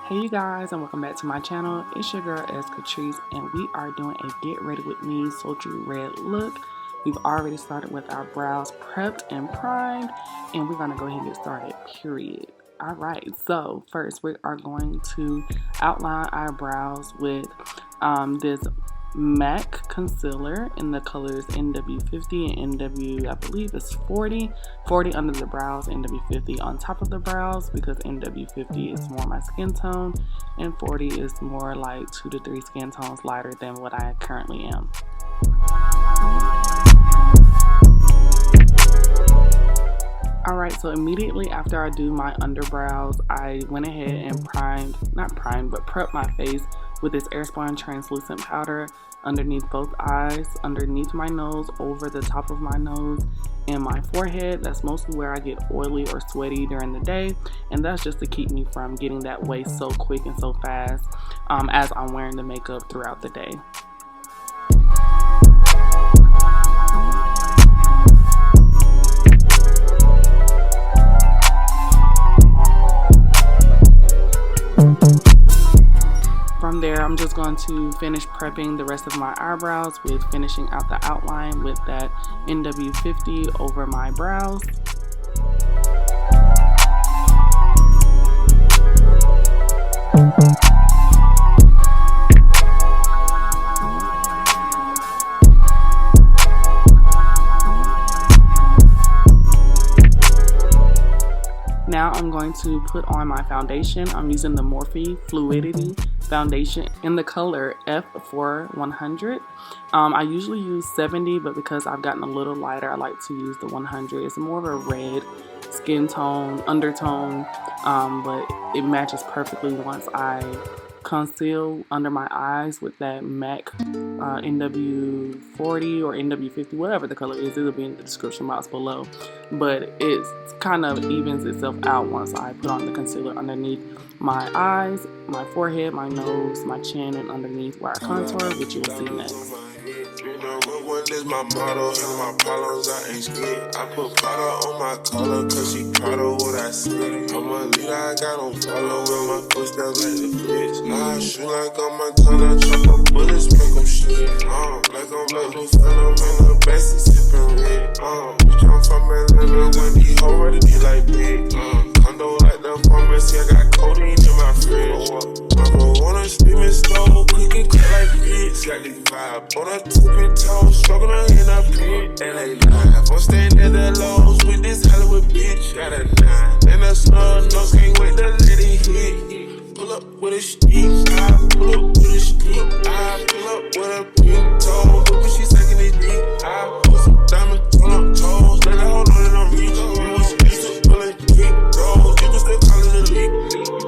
Hey you guys, and welcome back to my channel. It's your girl Katrice, and we are doing a get ready with me sultry red look. We've already started with our brows prepped and primed, and we're gonna go ahead and get started, period. Alright, so first we are going to outline our brows with this MAC concealer in the colors NW50 and NW, I believe it's 40 under the brows, NW50 on top of the brows, because NW50 is more my skin tone and 40 is more like 2 to 3 skin tones lighter than what I currently am. Alright, so immediately after I do my underbrows, I went ahead and prepped my face with this Airspun translucent powder underneath both eyes, underneath my nose, over the top of my nose, and my forehead. That's mostly where I get oily or sweaty during the day, and that's just to keep me from getting that way so quick and so fast as I'm wearing the makeup throughout the day. From there, I'm just going to finish prepping the rest of my eyebrows with finishing out the outline with that NW50 over my brows. Now I'm going to put on my foundation. I'm using the MORPHE Fluidity foundation in the color F4100. I usually use 70, but because I've gotten a little lighter, I like to use the 100. It's more of a red skin tone, undertone, but it matches perfectly once I conceal under my eyes with that MAC NW40 or NW50, whatever the color is. It'll be in the description box below, but it kind of evens itself out once I put on the concealer underneath my eyes, my forehead, my nose, my chin, and underneath where I contour, which you will see next. One is my motto, and my problems I ain't scared. I put powder on my collar, cause she proud of what I say. I'm a leader, I got on follow, with my footsteps like the fits. I shoot like I'm a tonner, chop up bullets, make them shit. Like I'm black, new phantom, in the best, sippin' red. Bitch, I'm from Atlanta, when these hoes ready to get like big. Condo like the pharmacy, I got codeine in my fridge. I go on a steaming stove, cooking cut like grits. Got this vibe on a tippy toe, struggling in a pit. LA live, I'm staying at the lows with this Hollywood bitch. Got a 9 and a snub nose, can't wait to let it hit. Pull up with a stick, I pull up with a stick. I pull up with a pink toe, but when she sucking this dick, I put some diamonds on her toes, let her hold on and I'm reach. We was used to pulling kick rolls, you can still call it a leak.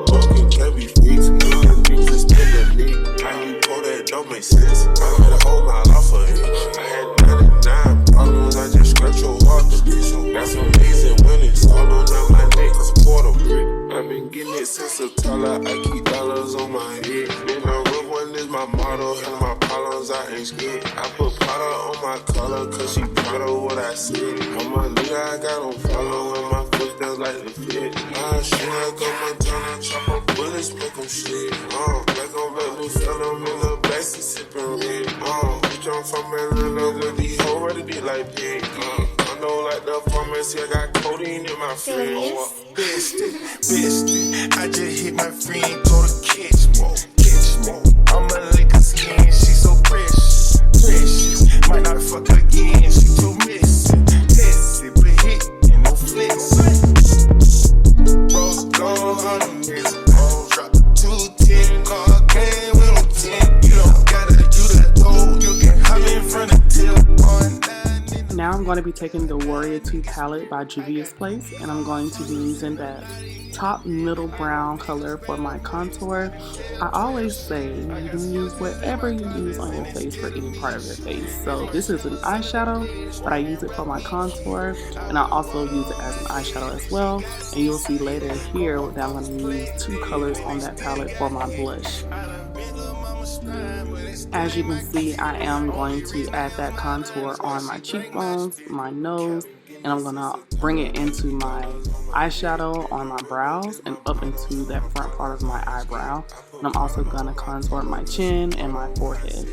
Fucking can't be fixed, niggas still a leak. How you pull that don't make sense. I had a whole mile off of it. I had 99 problems, I just scratch your heart to be so. Got some amazing winnings, all on my neck, it's a quarter brick. I've been getting it since a toddler, I keep dollars on my head. Been a real one is my motto, and my problems I ain't scared. I put powder on my collar, cause she proud of what I said. I'm a leader, I got on follow, and my footsteps like the fit. I shoot like I'm a tonner, chop up bullets, make them shit. Like I'm black, new phantom, in the backseat, sippin' red. Bitch, I'm from Atlanta, with these hoes ready to be like big. I know like the pharmacy, I got codeine in my fridge. Bestie, I just hit my friend, go to catch me. I'm a liquor skin, she so precious. Might not fuck again, she too messy, but hit and no flex. Rose gold on the mess, drop 210, car came with no 10. You don't gotta do that though, you can hop in front of till on. Now I'm going to be taking the Warrior 2 palette by Juvia's Place, and I'm going to be using that top middle brown color for my contour. I always say you can use whatever you use on your face for any part of your face. So this is an eyeshadow, but I use it for my contour, and I also use it as an eyeshadow as well. And you'll see later here that I'm going to use 2 colors on that palette for my blush. As you can see, I am going to add that contour on my cheekbones, my nose, and I'm going to bring it into my eyeshadow on my brows and up into that front part of my eyebrow. And I'm also going to contour my chin and my forehead.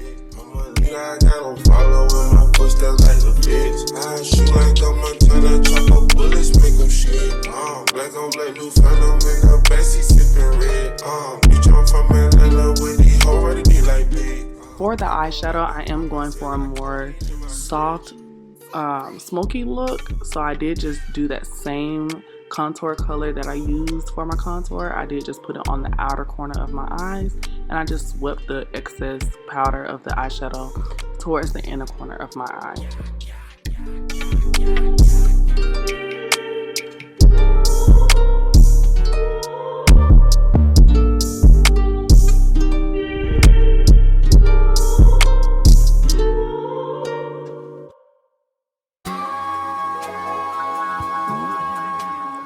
I got follow with my footsteps like the bitch. I shoot like a Montana, chop up bullets, make them shit. Black on black, new phantom in the backseat sipping red. Bitch, I'm from Atlanta with these hoes ready to like big. For the eyeshadow, I am going for a more soft, smoky look. So I did just do that same contour color that I used for my contour. I did just put it on the outer corner of my eyes, and I just swept the excess powder of the eyeshadow towards the inner corner of my eye.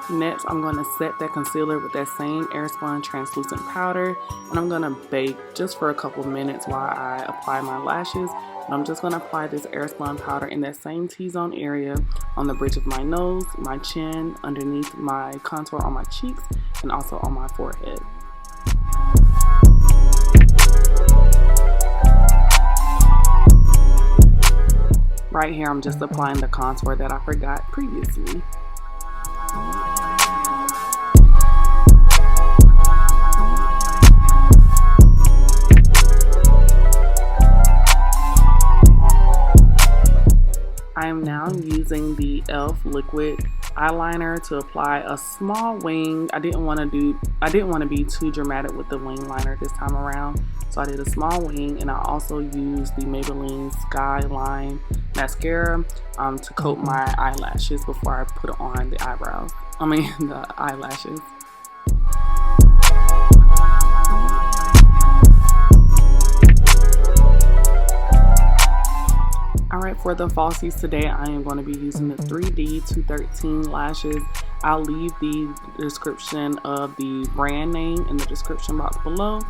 Next, I'm going to set that concealer with that same Airspun translucent powder, and I'm going to bake just for a couple minutes while I apply my lashes. And I'm just going to apply this Airspun powder in that same T-zone area on the bridge of my nose, my chin, underneath my contour on my cheeks, and also on my forehead. Right here, I'm just applying the contour that I forgot previously. I am now using the e.l.f. liquid eyeliner to apply a small wing. I didn't want to be too dramatic with the wing liner this time around, so I did a small wing, and I also used the Maybelline Skyline mascara to coat my eyelashes before I put on the the eyelashes. Alright, for the falsies today, I am going to be using the 3D 213 lashes. I'll leave the description of the brand name in the description box below.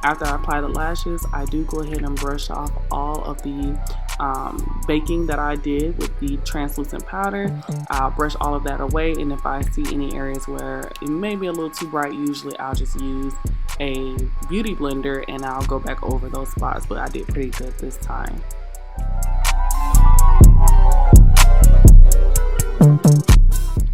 After I apply the lashes, I do go ahead and brush off all of the baking that I did with the translucent powder. I'll brush all of that away, and if I see any areas where it may be a little too bright, usually I'll just use a beauty blender and I'll go back over those spots, but I did pretty good this time.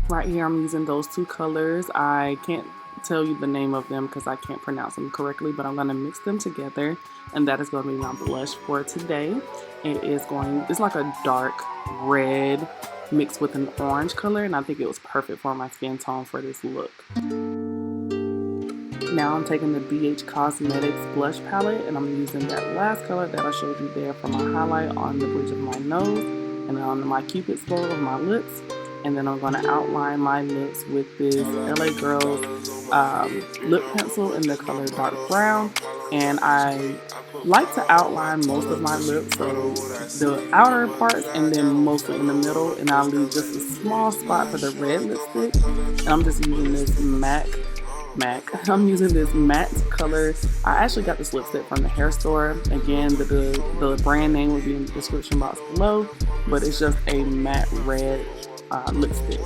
Right here, I'm using those two colors. I can't tell you the name of them because I can't pronounce them correctly, but I'm going to mix them together, and that is going to be my blush for today. It's like a dark red mixed with an orange color, and I think it was perfect for my skin tone for this look. Now I'm taking the BH Cosmetics blush palette, and I'm using that last color that I showed you there for my highlight on the bridge of my nose and on my cupid's bow of my lips. And then I'm going to outline my lips with this LA Girls lip pencil in the color dark brown. And I like to outline most of my lips, so the outer parts and then mostly in the middle. And I'll leave just a small spot for the red lipstick. And I'm just using this I'm using this matte color. I actually got this lipstick from the hair store. Again, the brand name will be in the description box below. But it's just a matte red lipstick.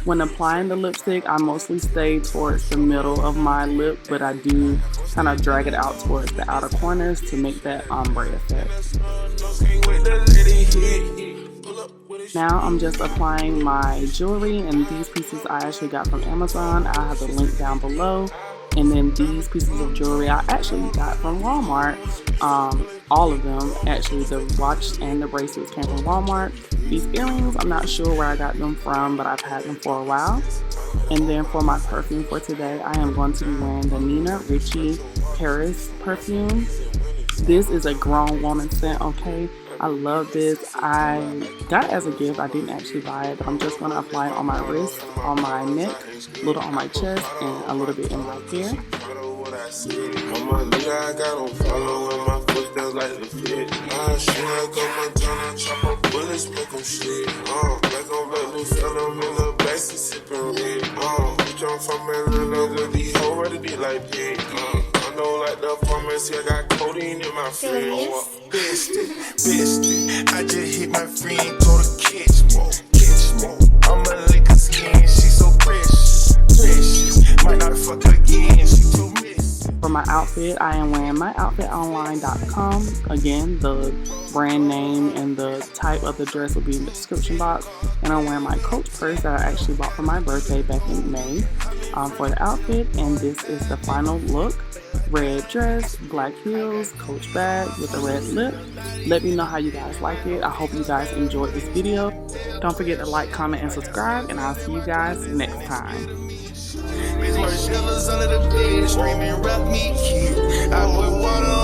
When applying the lipstick, I mostly stay towards the middle of my lip, but I do kind of drag it out towards the outer corners to make that ombre effect. Now I'm just applying my jewelry, and these pieces I actually got from Amazon. I have the link down below. And then these pieces of jewelry I actually got from Walmart. All of them, actually, the watch and the bracelets came from Walmart. These earrings, I'm not sure where I got them from, but I've had them for a while. And then for my perfume for today, I am going to be wearing the Nina Ricci Paris perfume. This is a grown woman scent, okay? I love this. I got it as a gift. I didn't actually buy it, but I'm just going to apply it on my wrist, on my neck, a little on my chest, and a little bit in my hair. I'm a leader, I got on follow with my footsteps like the fit. I shoot like a Montana, chop up bullets, make them shit. Black on black, new phantom in the backseat sipping red. Bitch, I'm from Atlanta, with these hoes ready to like big. I know like the see I got codeine in my fridge. Bestie, I just hit my friend, go to catch me. I'ma lick her skin, she so precious. Might not fuck again, she too messy. For my outfit, I am wearing myoutfitonline.com. Again, the brand name and the type of the dress will be in the description box. And I'm wearing my Coach purse that I actually bought for my birthday back in May for the outfit. And this is the final look. Red dress, black heels, Coach bag with a red lip. Let me know how you guys like it. I hope you guys enjoyed this video. Don't forget to like, comment, and subscribe. And I'll see you guys next time. Miss Marcella's under the bed, screaming, rock me, kid. I put water